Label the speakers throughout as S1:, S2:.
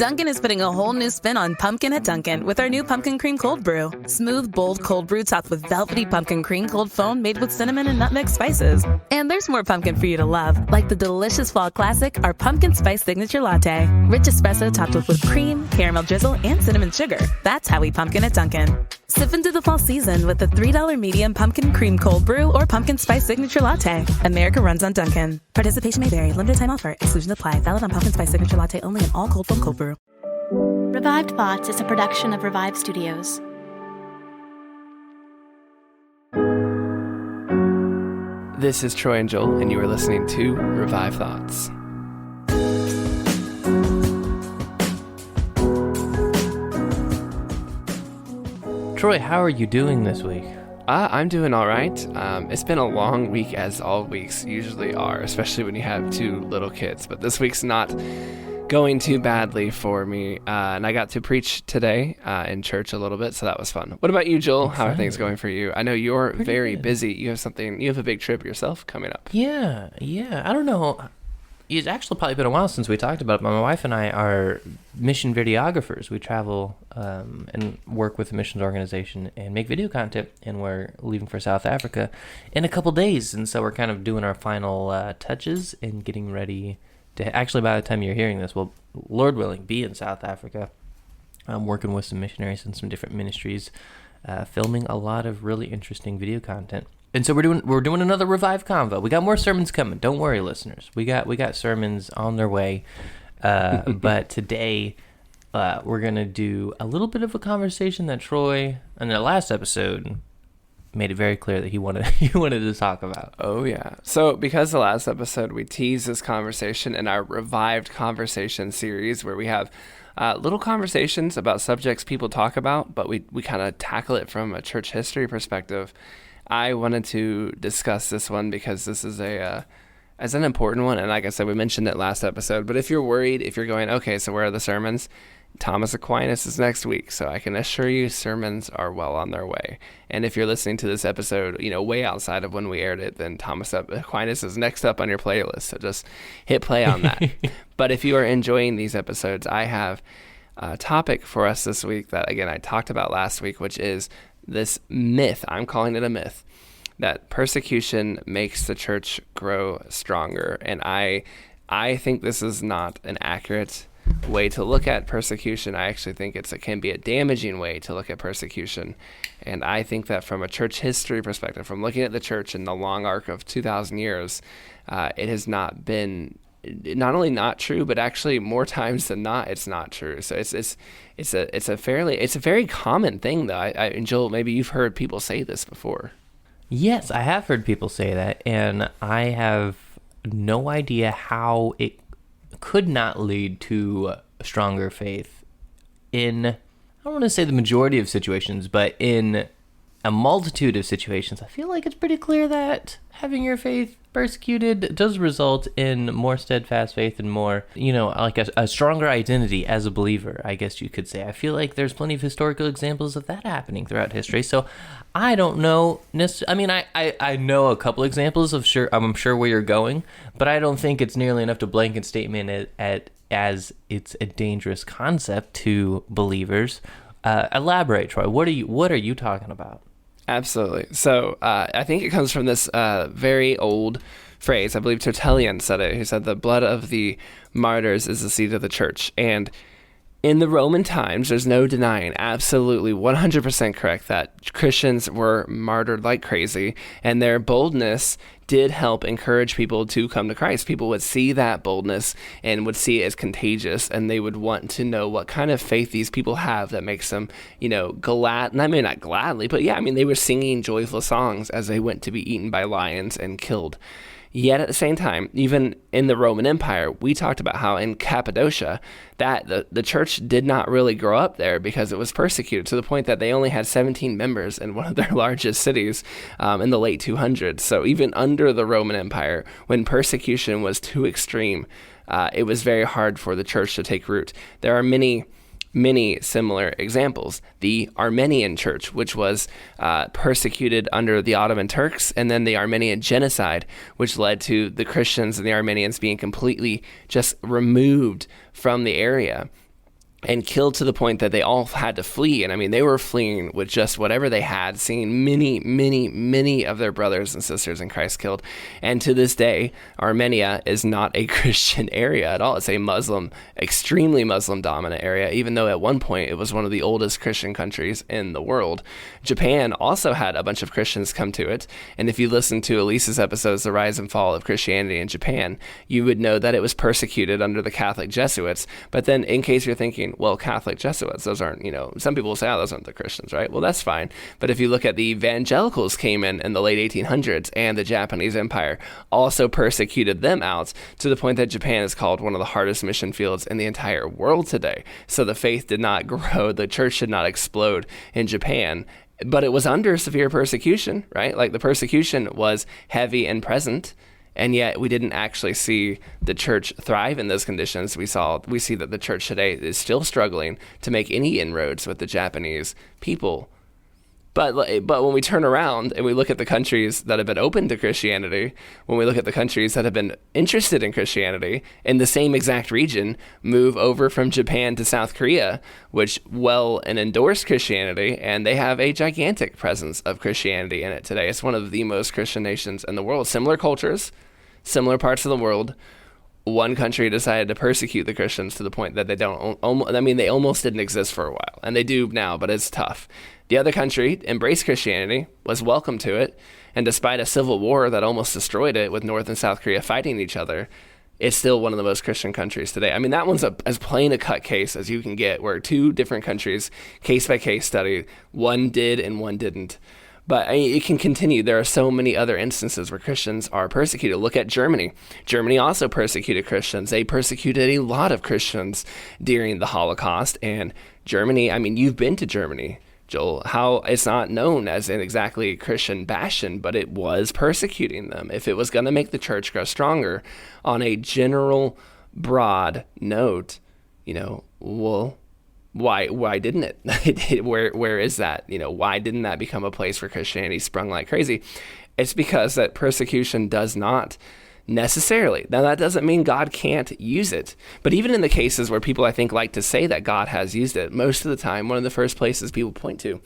S1: Dunkin' is putting a whole new spin on pumpkin at Dunkin' with our new Pumpkin Cream Cold Brew. Smooth, bold cold brew topped with velvety pumpkin cream cold foam made with cinnamon and nutmeg spices. And there's more pumpkin for you to love, like the delicious fall classic, our Pumpkin Spice Signature Latte. Rich espresso topped with whipped cream, caramel drizzle, and cinnamon sugar. That's how we pumpkin at Dunkin'. Sip into the fall season with the $3 medium Pumpkin Cream Cold Brew or Pumpkin Spice Signature Latte. America runs on Dunkin'. Participation may vary. Limited time offer. Exclusions apply. Valid on Pumpkin Spice Signature Latte only and all cold foam cold brew.
S2: Revived Thoughts is a production of Revive Studios.
S3: This is Troy and Joel, and you are listening to Revive Thoughts.
S4: Troy, how are you doing this week?
S3: I'm doing all right. It's been a long week, as all weeks usually are, especially when you have two little kids. But this week's not going too badly for me. And I got to preach today in church a little bit, so that was fun. What about you, Joel? How are things going for you? I know you're very busy. You have a big trip yourself coming up.
S4: Yeah. I don't know. It's actually probably been a while since we talked about it, but my wife and I are mission videographers. We travel and work with a missions organization and make video content, and we're leaving for South Africa in a couple days, and so we're kind of doing our final touches and getting ready to, actually by the time you're hearing this, we'll, Lord willing, be in South Africa. I'm working with some missionaries and some different ministries, filming a lot of really interesting video content. And so we're doing another Revive Convo. We got more sermons coming. Don't worry, listeners. We got sermons on their way. But today we're gonna do a little bit of a conversation that Troy, in the last episode, made it very clear that he wanted to talk about.
S3: Oh yeah. So because the last episode we teased this conversation in our Revived Conversation series, where we have little conversations about subjects people talk about, but we kind of tackle it from a church history perspective. I wanted to discuss this one because this is as an important one, and like I said, we mentioned it last episode, but if you're worried, if you're going, okay, so where are the sermons? Thomas Aquinas is next week, so I can assure you sermons are well on their way. And if you're listening to this episode, way outside of when we aired it, then Thomas Aquinas is next up on your playlist, so just hit play on that. But if you are enjoying these episodes, I have a topic for us this week that, again, I talked about last week, which is this myth, I'm calling it a myth, that persecution makes the church grow stronger. And I think this is not an accurate way to look at persecution. I actually think it can be a damaging way to look at persecution. And I think that from a church history perspective, from looking at the church in the long arc of 2,000 years, it has not been not only not true, but actually more times than not, it's not true. So it's a very common thing, though. And Joel, maybe you've heard people say this before.
S4: Yes, I have heard people say that, and I have no idea how it could not lead to a stronger faith in, I don't want to say the majority of situations, but in a multitude of situations. I feel like it's pretty clear that having your faith persecuted does result in more steadfast faith and more, like a stronger identity as a believer, I guess you could say. I feel like there's plenty of historical examples of that happening throughout history. So I don't know I know a couple examples of I'm sure where you're going, but I don't think it's nearly enough to blanket statement as it's a dangerous concept to believers. Elaborate, Troy. What are you talking about?
S3: Absolutely. So I think it comes from this very old phrase. I believe Tertullian said it, who said the blood of the martyrs is the seed of the church. And in the Roman times, there's no denying, absolutely 100% correct, that Christians were martyred like crazy, and their boldness did help encourage people to come to Christ. People would see that boldness and would see it as contagious, and they would want to know what kind of faith these people have that makes them, glad. I mean, not gladly, but yeah, they were singing joyful songs as they went to be eaten by lions and killed. Yet at the same time, even in the Roman Empire, we talked about how in Cappadocia, that the church did not really grow up there because it was persecuted, to the point that they only had 17 members in one of their largest cities in the late 200s. So even under the Roman Empire, when persecution was too extreme, it was very hard for the church to take root. There are many similar examples. The Armenian church, which was persecuted under the Ottoman Turks, and then the Armenian genocide, which led to the Christians and the Armenians being completely just removed from the area. and killed to the point that they all had to flee. And I mean, they were fleeing with just whatever they had, seeing many, many, many of their brothers and sisters in Christ killed. And to this day, Armenia is not a Christian area at all. It's a Muslim, extremely Muslim dominant area, even though at one point it was one of the oldest Christian countries in the world. Japan also had a bunch of Christians come to it. And if you listen to Elise's episodes, The Rise and Fall of Christianity in Japan, you would know that it was persecuted under the Catholic Jesuits. But then in case you're thinking, well, Catholic Jesuits, those aren't, some people will say, oh, those aren't the Christians, right? Well, that's fine. But if you look at the evangelicals came in the late 1800s, and the Japanese Empire also persecuted them out to the point that Japan is called one of the hardest mission fields in the entire world today. So the faith did not grow, the church did not explode in Japan, but it was under severe persecution, right? Like the persecution was heavy and present. And yet we didn't actually see the church thrive in those conditions. We see that the church today is still struggling to make any inroads with the Japanese people. But when we turn around and we look at the countries that have been open to Christianity, when we look at the countries that have been interested in Christianity in the same exact region, move over from Japan to South Korea, which and endorse Christianity, and they have a gigantic presence of Christianity in it today. It's one of the most Christian nations in the world. Similar cultures, similar parts of the world. One country decided to persecute the Christians to the point that they almost didn't exist for a while, and they do now, but it's tough. The other country embraced Christianity, was welcome to it, and despite a civil war that almost destroyed it with North and South Korea fighting each other, it's still one of the most Christian countries today. I mean, that one's as plain a cut case as you can get, where two different countries, case by case study, one did and one didn't. But it can continue. There are so many other instances where Christians are persecuted. Look at Germany. Germany also persecuted Christians. They persecuted a lot of Christians during the Holocaust. And Germany, I mean, you've been to Germany, Joel. How it's not known as an exactly Christian bastion, but it was persecuting them. If it was going to make the church grow stronger on a general, broad note, why didn't it? Where is that? Why didn't that become a place where Christianity sprung like crazy? It's because that persecution does not necessarily. Now, that doesn't mean God can't use it. But even in the cases where people, I think, like to say that God has used it, most of the time, one of the first places people point to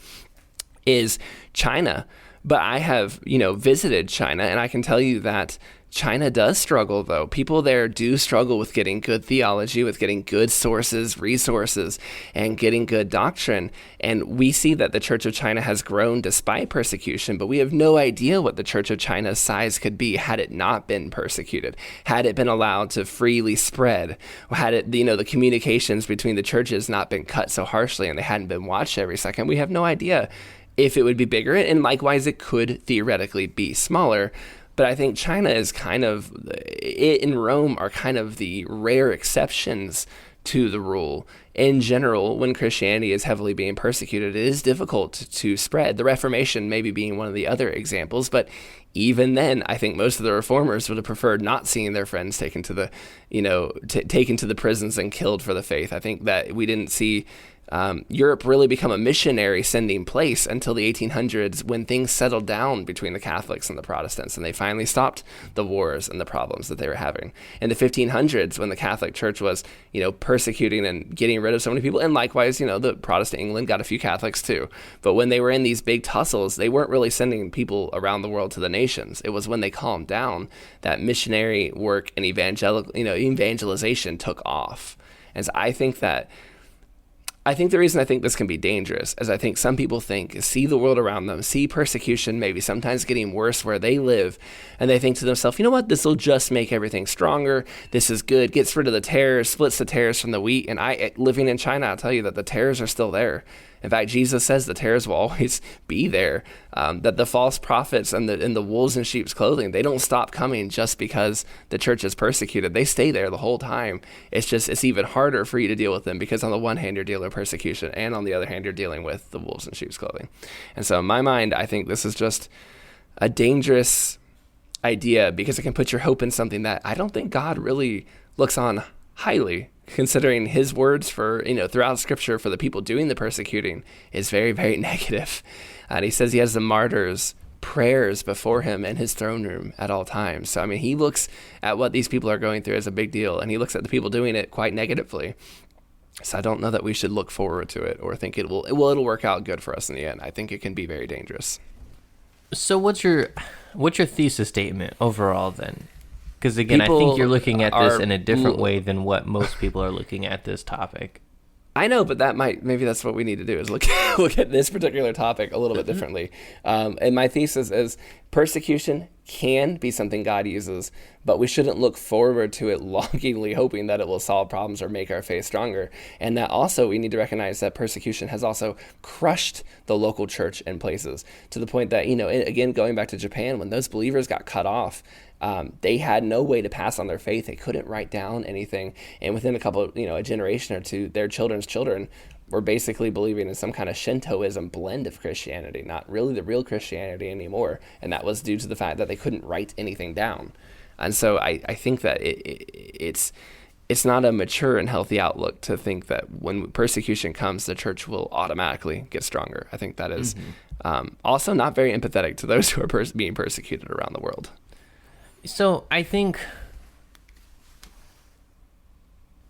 S3: is China. But I have, visited China, and I can tell you that China does struggle, though. People there do struggle with getting good theology, with getting good sources, resources, and getting good doctrine. And we see that the Church of China has grown despite persecution, but we have no idea what the Church of China's size could be had it not been persecuted, had it been allowed to freely spread, had it, the communications between the churches not been cut so harshly and they hadn't been watched every second. We have no idea if it would be bigger, and likewise, it could theoretically be smaller. But I think China is it and Rome are kind of the rare exceptions to the rule. In general, when Christianity is heavily being persecuted, it is difficult to spread. The Reformation maybe being one of the other examples, but even then, I think most of the reformers would have preferred not seeing their friends taken to the, taken to the prisons and killed for the faith. I think that we didn't see Europe really become a missionary sending place until the 1800s, when things settled down between the Catholics and the Protestants, and they finally stopped the wars and the problems that they were having. In the 1500s, when the Catholic Church was, persecuting and getting rid of so many people, and likewise, the Protestant England got a few Catholics too. But when they were in these big tussles, they weren't really sending people around the world to the nations. It was when they calmed down that missionary work and evangelization took off. And so I think the reason I think this can be dangerous is I think some people see the world around them, see persecution maybe sometimes getting worse where they live, and they think to themselves, you know what, this will just make everything stronger. This is good, gets rid of the tares, splits the tares from the wheat. And living in China, I'll tell you that the tares are still there. In fact, Jesus says the tares will always be there, that the false prophets and the wolves in sheep's clothing, they don't stop coming just because the church is persecuted. They stay there the whole time. It's even harder for you to deal with them because on the one hand, you're dealing with persecution, and on the other hand, you're dealing with the wolves in sheep's clothing. And so in my mind, I think this is just a dangerous idea because it can put your hope in something that I don't think God really looks on highly, considering his words for, throughout scripture for the people doing the persecuting is very, very negative. And he says he has the martyrs' prayers before him in his throne room at all times. So, he looks at what these people are going through as a big deal, and he looks at the people doing it quite negatively. So I don't know that we should look forward to it or think it'll work out good for us in the end. I think it can be very dangerous.
S4: So what's your thesis statement overall then? Because again, I think
S3: People
S4: you're looking at this
S3: are
S4: in a different way than what most people are looking at this topic.
S3: I know, but maybe that's what we need to do is look at this particular topic a little bit differently. And my thesis is persecution can be something God uses, but we shouldn't look forward to it longingly hoping that it will solve problems or make our faith stronger. And that also we need to recognize that persecution has also crushed the local church in places to the point that, again, going back to Japan, when those believers got cut off, they had no way to pass on their faith. They couldn't write down anything. And within a generation or two, their children's children were basically believing in some kind of Shintoism blend of Christianity, not really the real Christianity anymore. And that was due to the fact that they couldn't write anything down. And so I think that it's not a mature and healthy outlook to think that when persecution comes, the church will automatically get stronger. I think that is also not very empathetic to those who are being persecuted around the world.
S4: So I think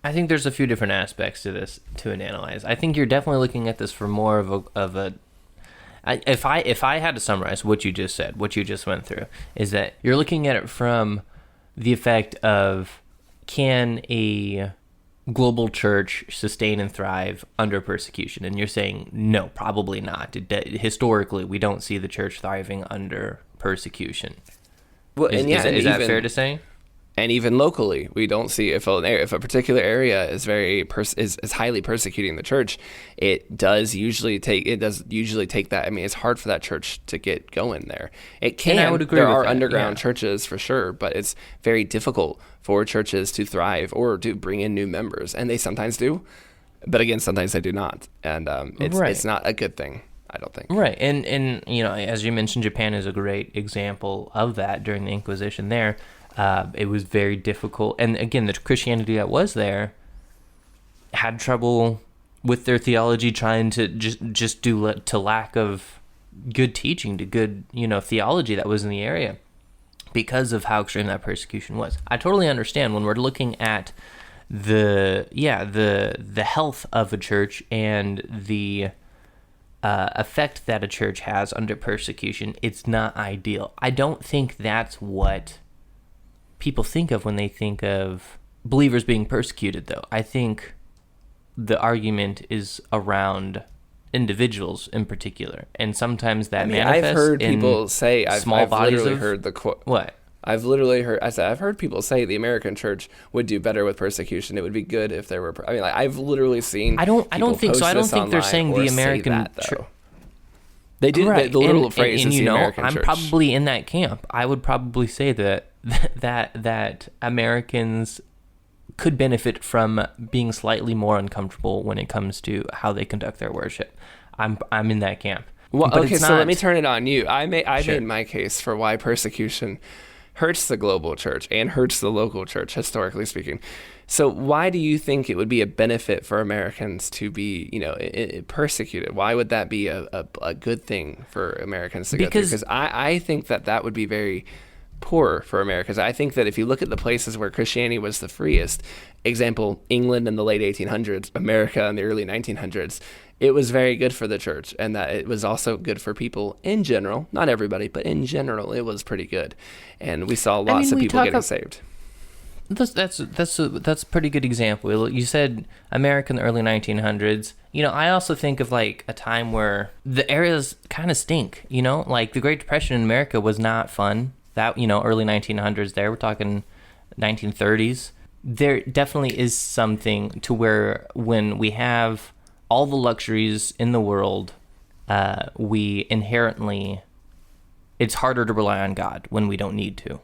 S4: there's a few different aspects to this to analyze. I think you're definitely looking at this for more of a if I had to summarize what you just said, what you just went through, is that you're looking at it from the effect of, can a global church sustain and thrive under persecution? And you're saying no, probably not. Historically, we don't see the church thriving under persecution.
S3: Well,
S4: is that fair to say?
S3: And even locally, we don't see if a particular area is is highly persecuting the church, it does usually take that. I mean, it's hard for that church to get going there. It can.
S4: And I would agree
S3: there
S4: with
S3: are
S4: that,
S3: underground
S4: yeah.
S3: churches for sure, but it's very difficult for churches to thrive or to bring in new members, and they sometimes do, but again, sometimes they do not, and it's not a good thing. I don't think.
S4: Right, and as you mentioned, Japan is a great example of that during the Inquisition there. It was very difficult. And again, the Christianity that was there had trouble with their theology, trying to just due to lack of good teaching, to good, theology that was in the area because of how extreme that persecution was. I totally understand when we're looking at the health of a church and the effect that a church has under persecution. It's not ideal. I don't think that's what people think of when they think of believers being persecuted, though. I think the argument is around individuals in particular, and sometimes that manifests.
S3: I've heard people say, I've literally heard the quote.
S4: What?
S3: I've heard people say the American church would do better with persecution. It would be good if there were. I've literally seen.
S4: I don't think so. I don't think they're saying the American church.
S3: They do.
S4: Right.
S3: The literal phrase is the American church.
S4: I'm probably in that camp. I would probably say that Americans could benefit from being slightly more uncomfortable when it comes to how they conduct their worship. I'm in that camp.
S3: Well,
S4: but
S3: okay, so let me turn it on you. I made my case for why persecution hurts the global church and hurts the local church, historically speaking. So why do you think it would be a benefit for Americans to be, persecuted? Why would that be a good thing for Americans to go through? Because I think that would be very poor for Americans. I think that if you look at the places where Christianity was the freest, example, England in the late 1800s, America in the early 1900s, it was very good for the church, and that it was also good for people in general. Not everybody, but in general, it was pretty good. And we saw lots of people getting saved.
S4: That's a pretty good example. You said America in the early 1900s. I also think of like a time where the areas kind of stink. Like the Great Depression in America was not fun. That early 1900s. There, we're talking 1930s. There definitely is something to where when we have all the luxuries in the world, we inherently, it's harder to rely on God when we don't need to,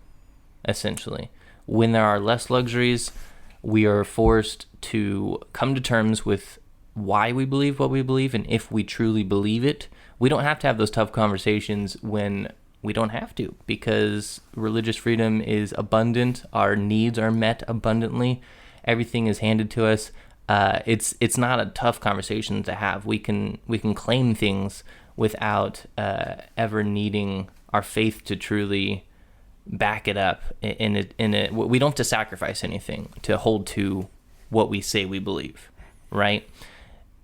S4: essentially. When there are less luxuries, we are forced to come to terms with why we believe what we believe, and if we truly believe it. We don't have to have those tough conversations when we don't have to, because religious freedom is abundant, our needs are met abundantly, everything is handed to us. It's not a tough conversation to have. We can claim things without ever needing our faith to truly back it up. We don't have to sacrifice anything to hold to what we say we believe. right?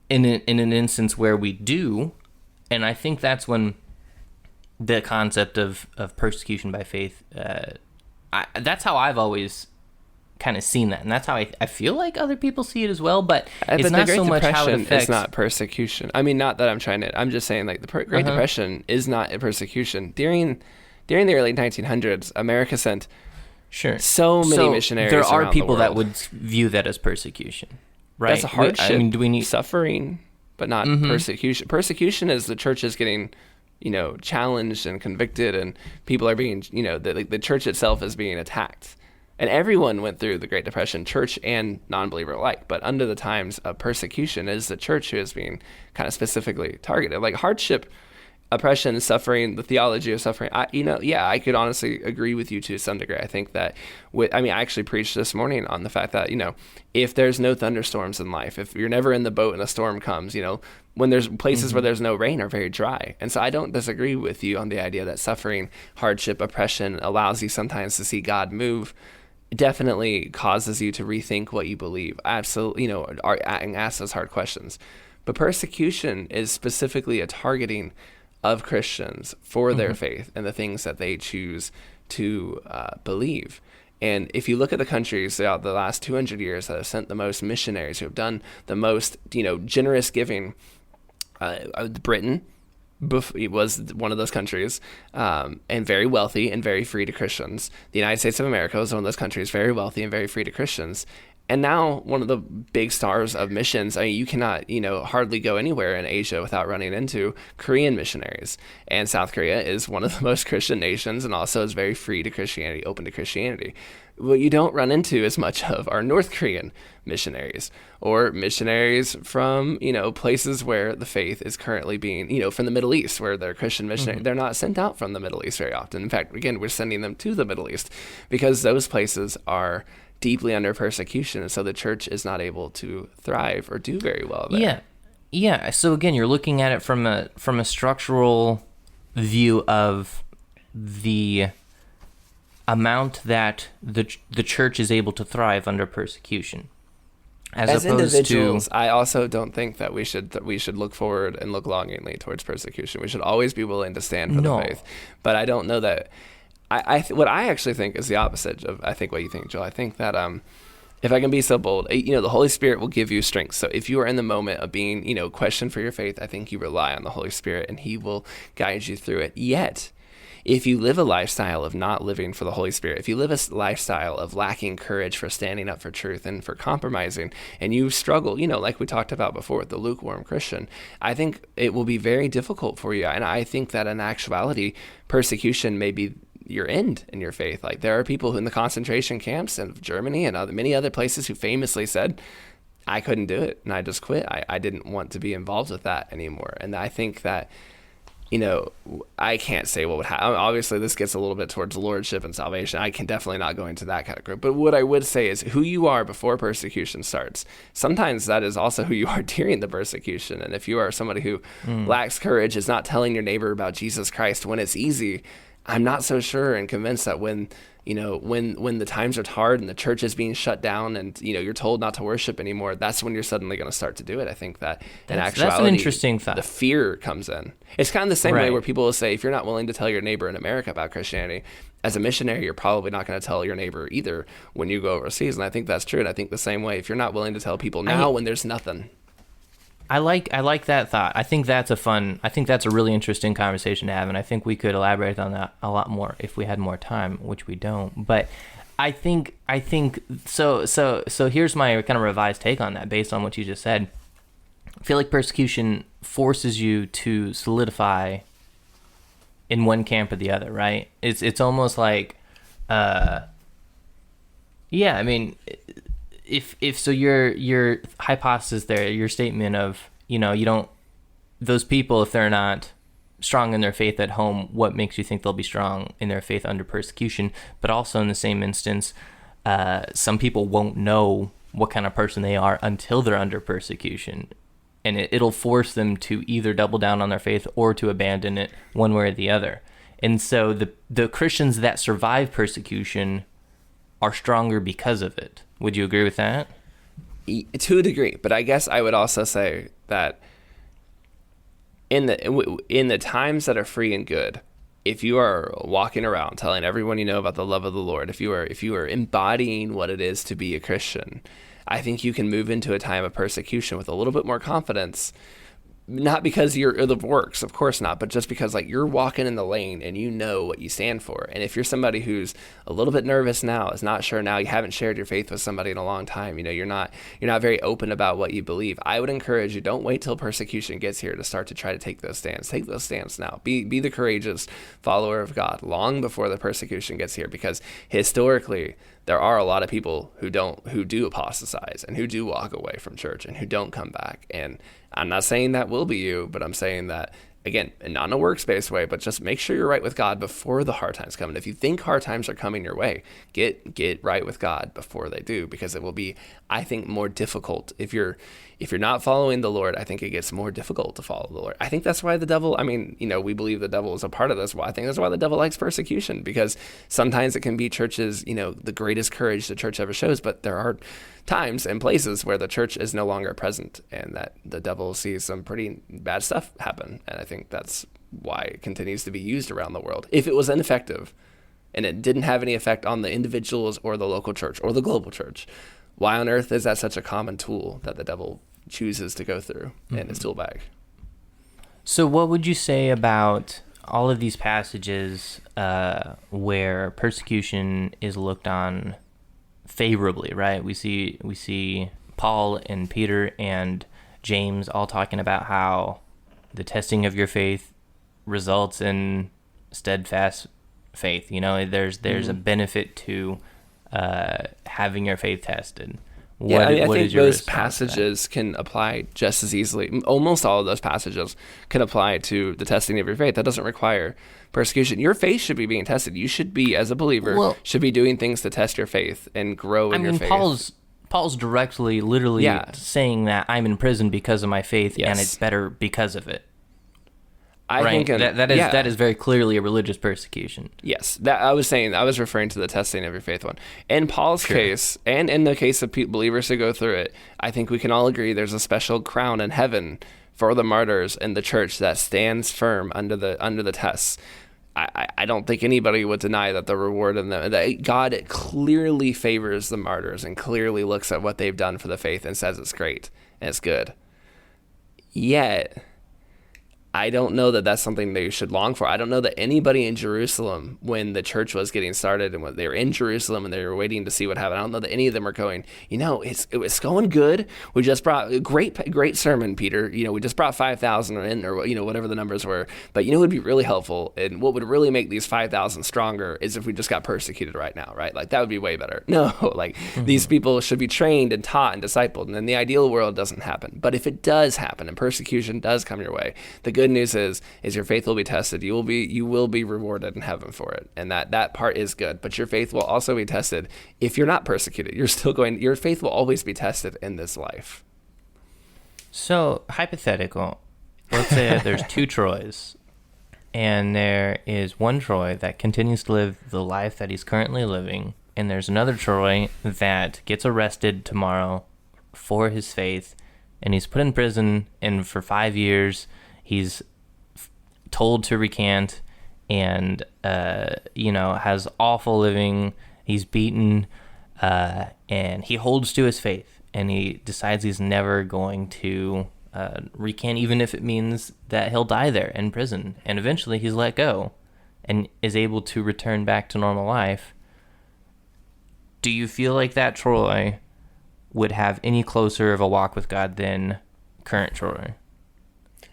S4: In an instance where we do, and I think that's when the concept of persecution by faith, that's how I've always kind of seen that, and that's how I feel like other people see it as well, but it's not so much how it affects.
S3: It's not persecution. I mean, not that I'm just saying, like, the Great Depression is not a persecution. During the early 1900s, America sent so many missionaries. There are people that would view
S4: that as persecution, right?
S3: That's a hardship. I mean, do we need suffering, but not persecution? Persecution is the church is getting, challenged and convicted, and people are being, the church itself is being attacked. And everyone went through the Great Depression, church and non-believer alike. But under the times of persecution is the church who is being kind of specifically targeted. Like hardship, oppression, suffering, the theology of suffering. I could honestly agree with you to some degree. I think that, I actually preached this morning on the fact that, if there's no thunderstorms in life, if you're never in the boat and a storm comes, when there's places where there's no rain are very dry. And so I don't disagree with you on the idea that suffering, hardship, oppression allows you sometimes to see God move. It definitely causes you to rethink what you believe. Absolutely, and ask those hard questions. But persecution is specifically a targeting of Christians for their faith and the things that they choose to believe. And if you look at the countries throughout the last 200 years that have sent the most missionaries, who have done the most, generous giving, Britain was one of those countries, and very wealthy and very free to Christians. The United States of America was one of those countries, very wealthy and very free to Christians. And now one of the big stars of missions, you cannot, hardly go anywhere in Asia without running into Korean missionaries. And South Korea is one of the most Christian nations and also is very free to Christianity, open to Christianity. What you don't run into as much of are North Korean missionaries or missionaries from, places where the faith is currently being, from the Middle East, where they're Christian missionaries. They're not sent out from the Middle East very often. In fact, again, we're sending them to the Middle East because those places are deeply under persecution, and so the church is not able to thrive or do very well there.
S4: Yeah. So again, you're looking at it from a structural view of the amount that the church is able to thrive under persecution. As opposed
S3: individuals, I also don't think that we should look forward and look longingly towards persecution. We should always be willing to stand for the faith. But I don't know that. What I actually think is the opposite of I think what you think, Joel. I think that if I can be so bold, the Holy Spirit will give you strength. So if you are in the moment of being, questioned for your faith, I think you rely on the Holy Spirit and He will guide you through it. Yet, if you live a lifestyle of not living for the Holy Spirit, if you live a lifestyle of lacking courage for standing up for truth and for compromising, and you struggle, like we talked about before with the lukewarm Christian, I think it will be very difficult for you. And I think that in actuality, persecution may be your end in your faith. Like there are people in the concentration camps in Germany and many other places who famously said, I couldn't do it and I just quit. I didn't want to be involved with that anymore. And I think that, I can't say what would happen. Obviously, this gets a little bit towards lordship and salvation. I can definitely not go into that kind of group. But what I would say is who you are before persecution starts. Sometimes that is also who you are during the persecution. And if you are somebody who lacks courage, is not telling your neighbor about Jesus Christ when it's easy, I'm not so sure and convinced that when the times are hard and the church is being shut down and, you're told not to worship anymore, that's when you're suddenly going to start to do it. I think that in actuality,
S4: that's an interesting thought.
S3: The fear comes in. It's kind of the same way where people will say, if you're not willing to tell your neighbor in America about Christianity, as a missionary, you're probably not going to tell your neighbor either when you go overseas. And I think that's true. And I think the same way, if you're not willing to tell people now when there's nothing.
S4: I like that thought. I think that's a really interesting conversation to have, and I think we could elaborate on that a lot more if we had more time, which we don't. But I think so here's my kind of revised take on that based on what you just said. I feel like persecution forces you to solidify in one camp or the other, right? It's almost like If so, your hypothesis there, your statement of, those people, if they're not strong in their faith at home, what makes you think they'll be strong in their faith under persecution? But also in the same instance, some people won't know what kind of person they are until they're under persecution. And it'll force them to either double down on their faith or to abandon it one way or the other. And so the Christians that survive persecution are stronger because of it. Would you agree with that?
S3: To a degree, but I guess I would also say that in the times that are free and good, if you are walking around telling everyone you know about the love of the Lord, if you are embodying what it is to be a Christian, I think you can move into a time of persecution with a little bit more confidence. Not because you're of the works, of course not, but just because like you're walking in the lane and you know what you stand for. And if you're somebody who's a little bit nervous now, is not sure now, you haven't shared your faith with somebody in a long time, you're not very open about what you believe, I would encourage you, don't wait till persecution gets here to start to try to take those stands. Take those stands now. Be the courageous follower of God long before the persecution gets here, because historically there are a lot of people who do apostatize and who do walk away from church and who don't come back. And I'm not saying that will be you, but I'm saying that, again, not in a works-based way, but just make sure you're right with God before the hard times come. And if you think hard times are coming your way, get right with God before they do, because it will be, I think, more difficult. If you're not following the Lord, I think it gets more difficult to follow the Lord. I think that's why the devil, we believe the devil is a part of this. Well, I think that's why the devil likes persecution, because sometimes it can be churches, the greatest courage the church ever shows, but there are times and places where the church is no longer present and that the devil sees some pretty bad stuff happen. And I think that's why it continues to be used around the world. If it was ineffective and it didn't have any effect on the individuals or the local church or the global church, why on earth is that such a common tool that the devil chooses to go through in his tool bag?
S4: So what would you say about all of these passages where persecution is looked on favorably, right? We see Paul and Peter and James all talking about how the testing of your faith results in steadfast faith. There's a benefit to having your faith tested.
S3: I think those passages can apply just as easily. Almost all of those passages can apply to the testing of your faith. That doesn't require persecution. Your faith should be being tested. You should be, as a believer, should be doing things to test your faith and grow in your faith.
S4: Paul's directly, literally saying that I'm in prison because of my faith, and it's better because of it. I think that is very clearly a religious persecution.
S3: Yes, that I was referring to the testing of your faith one. In Paul's case, and in the case of believers who go through it, I think we can all agree there's a special crown in heaven for the martyrs in the church that stands firm under the tests. I don't think anybody would deny that the reward in that God clearly favors the martyrs and clearly looks at what they've done for the faith and says it's great and it's good. Yet, I don't know that that's something they should long for. I don't know that anybody in Jerusalem, when the church was getting started and when they were in Jerusalem and they were waiting to see what happened, I don't know that any of them are going, it was going good. We just brought a great sermon, Peter. We just brought 5,000 in, or whatever the numbers were. But it would be really helpful, and what would really make these 5,000 stronger is if we just got persecuted right now, right? Like that would be way better. No, these people should be trained and taught and discipled, and in the ideal world, it doesn't happen. But if it does happen and persecution does come your way, the good news is your faith will be tested. You will be rewarded in heaven for it, and that part is good. But your faith will also be tested if you're not persecuted. Your faith will always be tested in this life.
S4: So hypothetical, let's say there's two Troys, and there is one Troy that continues to live the life that he's currently living, and there's another Troy that gets arrested tomorrow for his faith, and he's put in prison, and for 5 years he's told to recant, and has awful living. He's beaten, and he holds to his faith, and he decides he's never going to recant, even if it means that he'll die there in prison. And eventually he's let go and is able to return back to normal life. Do you feel like that Troy would have any closer of a walk with God than current Troy?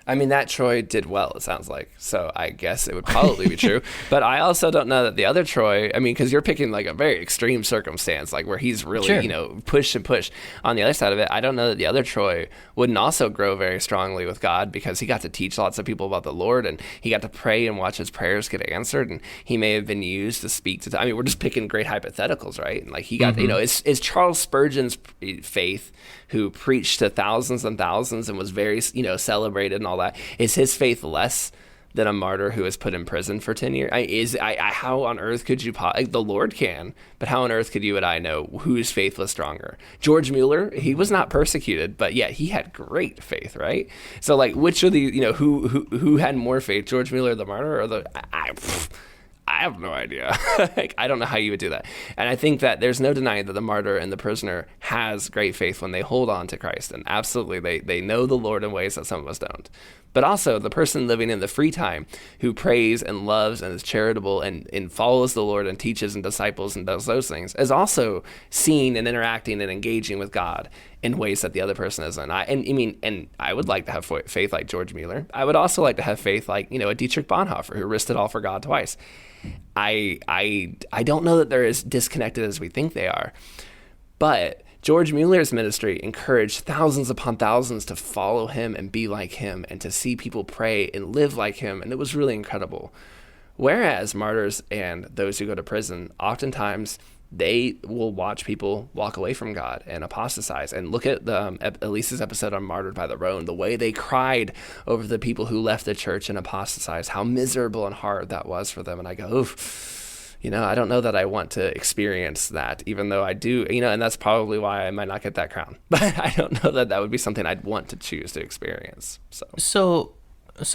S3: That Troy did well, it sounds like. So I guess it would probably be true. But I also don't know that the other Troy, because you're picking a very extreme circumstance, where he's really, push. On the other side of it, I don't know that the other Troy wouldn't also grow very strongly with God, because he got to teach lots of people about the Lord, and he got to pray and watch his prayers get answered, and he may have been used to speak to, we're just picking great hypotheticals, right? And he got, it's Charles Spurgeon's faith, who preached to thousands and thousands and was very, celebrated and all that. Is his faith less than a martyr who is put in prison for 10 years? How on earth could you, the Lord can, but how on earth could you and I know whose faith was stronger? George Mueller, he was not persecuted, but yet he had great faith, right? So like, which of the, who had more faith, George Mueller, the martyr, or I have no idea. Like, I don't know how you would do that. And I think that there's no denying that the martyr and the prisoner has great faith when they hold on to Christ. And absolutely, they know the Lord in ways that some of us don't. But also, the person living in the free time who prays and loves and is charitable and follows the Lord and teaches and disciples and does those things is also seeing and interacting and engaging with God in ways that the other person isn't. And I would like to have faith like George Mueller. I would also like to have faith like, a Dietrich Bonhoeffer who risked it all for God twice. I don't know that they're as disconnected as we think they are, but George Mueller's ministry encouraged thousands upon thousands to follow him and be like him and to see people pray and live like him, and it was really incredible. Whereas martyrs and those who go to prison, oftentimes they will watch people walk away from God and apostatize. And look at Elise's episode on Martyred by the Rhone, the way they cried over the people who left the church and apostatized, how miserable and hard that was for them. And I go, oof, I don't know that I want to experience that, even though I do, and that's probably why I might not get that crown. But I don't know that would be something I'd want to choose to experience.
S4: So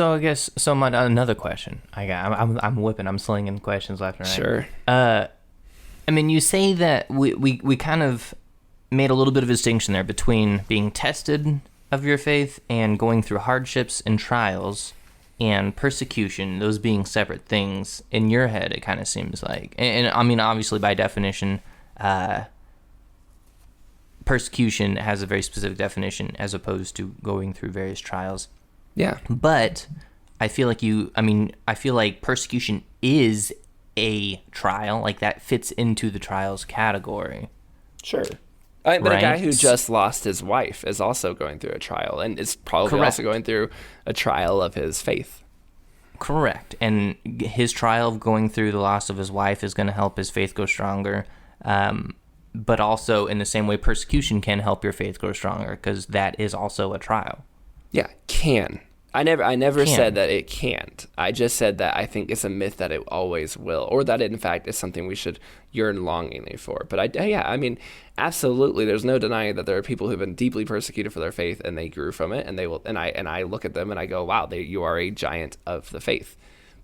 S4: I guess, another question. I'm slinging questions left and right.
S3: Sure.
S4: You say that we kind of made a little bit of a distinction there between being tested of your faith and going through hardships and trials and persecution, those being separate things. In your head, it kind of seems like. And obviously, by definition, persecution has a very specific definition as opposed to going through various trials.
S3: Yeah.
S4: But I feel like persecution is a trial, like that fits into the trials category.
S3: Sure. But right? A guy who just lost his wife is also going through a trial, and is probably also going through a trial of his faith.
S4: Correct. And his trial of going through the loss of his wife is going to help his faith go stronger. But also, in the same way, persecution can help your faith grow stronger, because that is also a trial.
S3: Yeah, can. I never said that it can't. I just said that I think it's a myth that it always will, or that it, in fact, is something we should yearn longingly for. But absolutely, there's no denying that there are people who've been deeply persecuted for their faith, and they grew from it, and they will. And I look at them and I go, wow, you are a giant of the faith.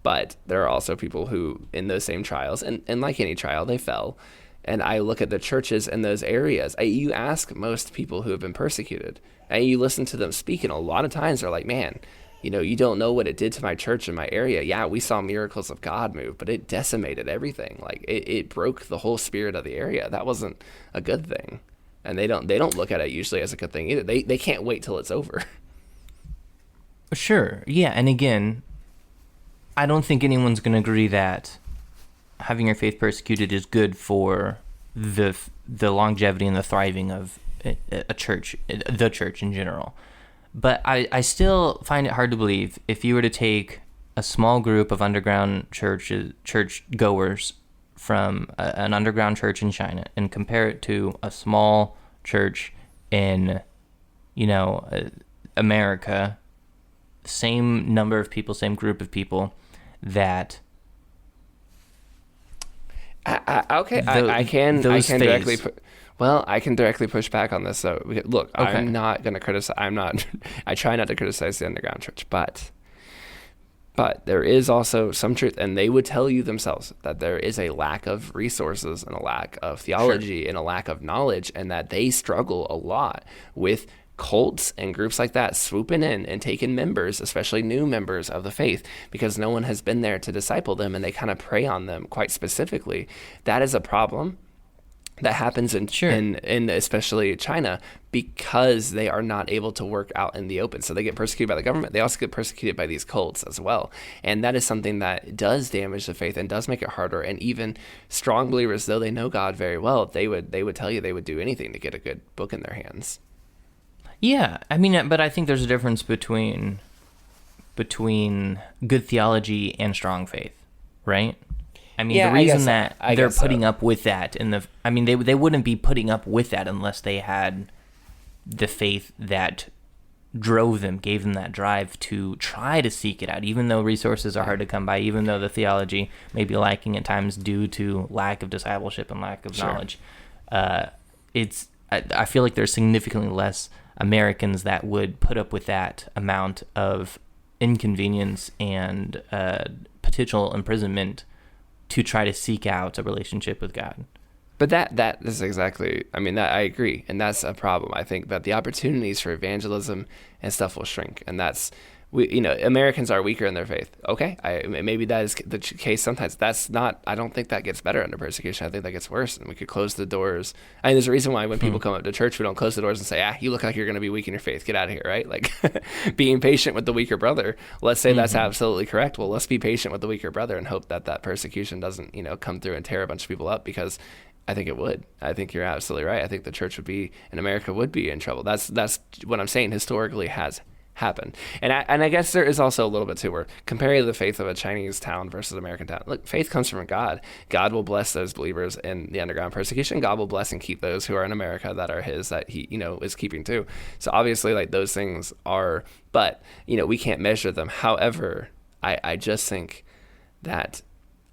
S3: But there are also people who, in those same trials, and like any trial, they fell. And I look at the churches in those areas. You ask most people who have been persecuted, and you listen to them speak, and a lot of times they're like, man, you don't know what it did to my church in my area. Yeah, we saw miracles of God move, but it decimated everything. Like it broke the whole spirit of the area. That wasn't a good thing. And they don't look at it usually as a good thing either. They can't wait till it's over.
S4: Sure. Yeah, and again, I don't think anyone's going to agree that having your faith persecuted is good for the longevity and the thriving of a church, the church in general. But I still find it hard to believe if you were to take a small group of underground church goers from an underground church in China and compare it to a small church in, America, same number of people, same group of people, that
S3: I can directly I can directly push back on this. So look, okay. I'm not going to criticize. I try not to criticize the underground church, but there is also some truth, and they would tell you themselves that there is a lack of resources and a lack of theology and a lack of knowledge, and that they struggle a lot with cults and groups like that swooping in and taking members, especially new members of the faith, because no one has been there to disciple them, and they kind of prey on them quite specifically. That is a problem that happens in especially China, because they are not able to work out in the open. So they get persecuted by the government. They also get persecuted by these cults as well. And that is something that does damage the faith and does make it harder. And even strong believers, though they know God very well, they would tell you they would do anything to get a good book in their hands.
S4: Yeah, but I think there's a difference between good theology and strong faith, right? The reason that they're putting up with that they wouldn't be putting up with that unless they had the faith that drove them, gave them that drive to try to seek it out, even though resources are hard to come by, even though the theology may be lacking at times due to lack of discipleship and lack of knowledge. I feel like there's significantly less Americans that would put up with that amount of inconvenience and potential imprisonment to try to seek out a relationship with God.
S3: But that is exactly, I mean, that I agree. And that's a problem. I think that the opportunities for evangelism and stuff will shrink. And that's, Americans are weaker in their faith. Okay. Maybe that is the case sometimes. That's not, I don't think that gets better under persecution. I think that gets worse. And we could close the doors. I mean, there's a reason why when people come up to church, we don't close the doors and say, you look like you're going to be weak in your faith. Get out of here, right? Like being patient with the weaker brother. Let's say that's absolutely correct. Well, let's be patient with the weaker brother and hope that persecution doesn't, come through and tear a bunch of people up, because I think it would. I think you're absolutely right. I think the church in America would be in trouble. That's what I'm saying historically has happened. And I guess there is also a little bit too, where comparing the faith of a Chinese town versus American town. Look, faith comes from God. God will bless those believers in the underground persecution. God will bless and keep those who are in America that are his, that he, is keeping too. So obviously, like, those things are, but, we can't measure them. However, I just think that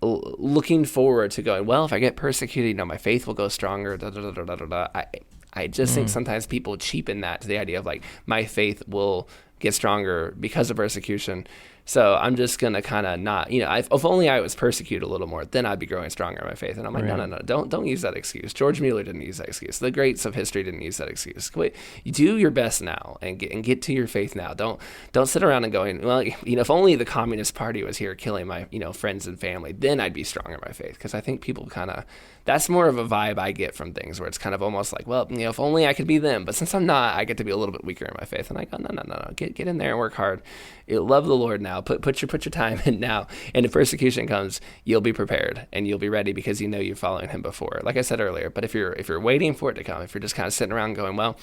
S3: looking forward to going, well, if I get persecuted, my faith will go stronger. I just think sometimes people cheapen that to the idea of like, my faith will get stronger because of persecution. So I'm just going to kind of not, if only I was persecuted a little more, then I'd be growing stronger in my faith. And I'm like, no, don't use that excuse. George Mueller didn't use that excuse. The greats of history didn't use that excuse. Wait, you do your best now and get to your faith now. Don't sit around and going, well, if only the Communist Party was here killing my, friends and family, then I'd be stronger in my faith. Because I think people kind of, that's more of a vibe I get from things where it's kind of almost like, well, if only I could be them. But since I'm not, I get to be a little bit weaker in my faith. And I go, no, get in there and work hard. Love the Lord now. Put your time in now. And if persecution comes, you'll be prepared and you'll be ready because you're following him before. Like I said earlier, but if you're waiting for it to come, if you're just kind of sitting around going, well,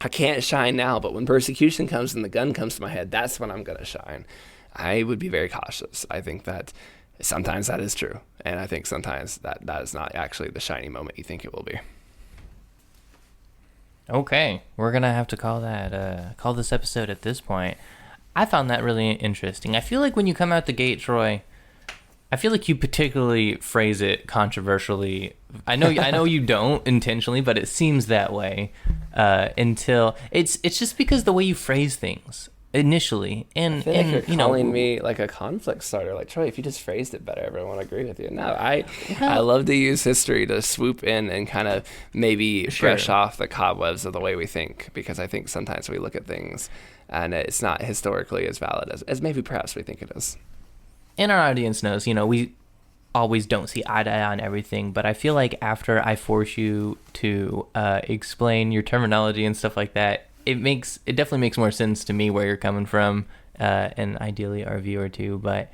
S3: I can't shine now, but when persecution comes and the gun comes to my head, that's when I'm going to shine. I would be very cautious. I think that sometimes that is true. And I think sometimes that is not actually the shiny moment you think it will be.
S4: Okay. We're going to have to call this episode at this point. I found that really interesting. I feel like when you come out the gate, Troy, I feel like you particularly phrase it controversially. I know you don't intentionally, but it seems that way until it's just because the way you phrase things initially. And
S3: I feel like you're calling me like a conflict starter. Like, Troy, if you just phrased it better, everyone would agree with you. No, I love to use history to swoop in and kind of maybe brush off the cobwebs of the way we think, because I think sometimes we look at things and it's not historically as valid as maybe perhaps we think it is.
S4: And our audience knows, we always don't see eye to eye on everything, but I feel like after I force you to explain your terminology and stuff like that, it definitely makes more sense to me where you're coming from, and ideally our viewer too. But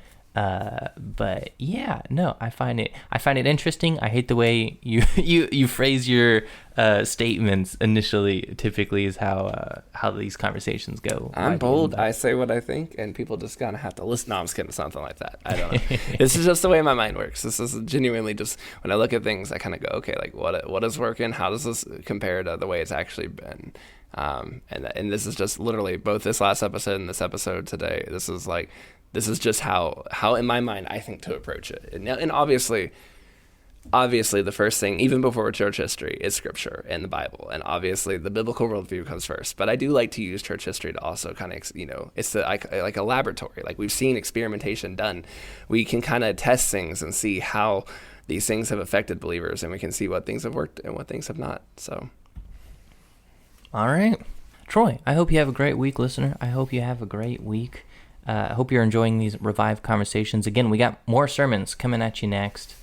S4: yeah, no, I find it interesting. I hate the way you phrase your statements initially. Typically, is how these conversations go.
S3: I'm bold. I say what I think, and people just gotta have to listen. No, I'm just kidding. Something like that. I don't know. This is just the way my mind works. This is genuinely just when I look at things, I kind of go, okay, like what is working? How does this compare to the way it's actually been? And this is just literally both this last episode and this episode today. This is just how in my mind I think to approach it. And obviously the first thing, even before church history, is scripture and the Bible. And obviously the biblical worldview comes first. But I do like to use church history to also kind of, it's like a laboratory. Like, we've seen experimentation done. We can kind of test things and see how these things have affected believers, and we can see what things have worked and what things have not. So.
S4: All right. Troy, I hope you have a great week, listener. I hope you have a great week. I hope you're enjoying these revived conversations. Again, we got more sermons coming at you next.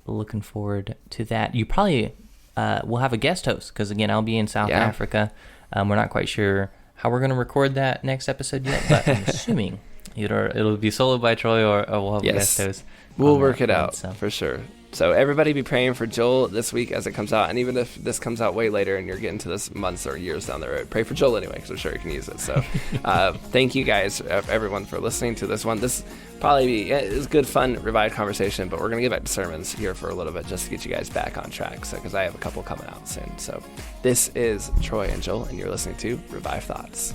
S4: Looking forward to that. You probably will have a guest host because, again, I'll be in South Africa. We're not quite sure how we're going to record that next episode yet, but I'm assuming it'll be soloed by Troy or we'll have a guest host.
S3: We'll work it out for sure. So everybody be praying for Joel this week as it comes out. And even if this comes out way later and you're getting to this months or years down the road, pray for Joel anyway, because I'm sure he can use it. So thank you guys, everyone, for listening to this one. This probably is good, fun, revived conversation, but we're going to get back to sermons here for a little bit just to get you guys back on track. So because I have a couple coming out soon. So this is Troy and Joel, and you're listening to Revived Thoughts.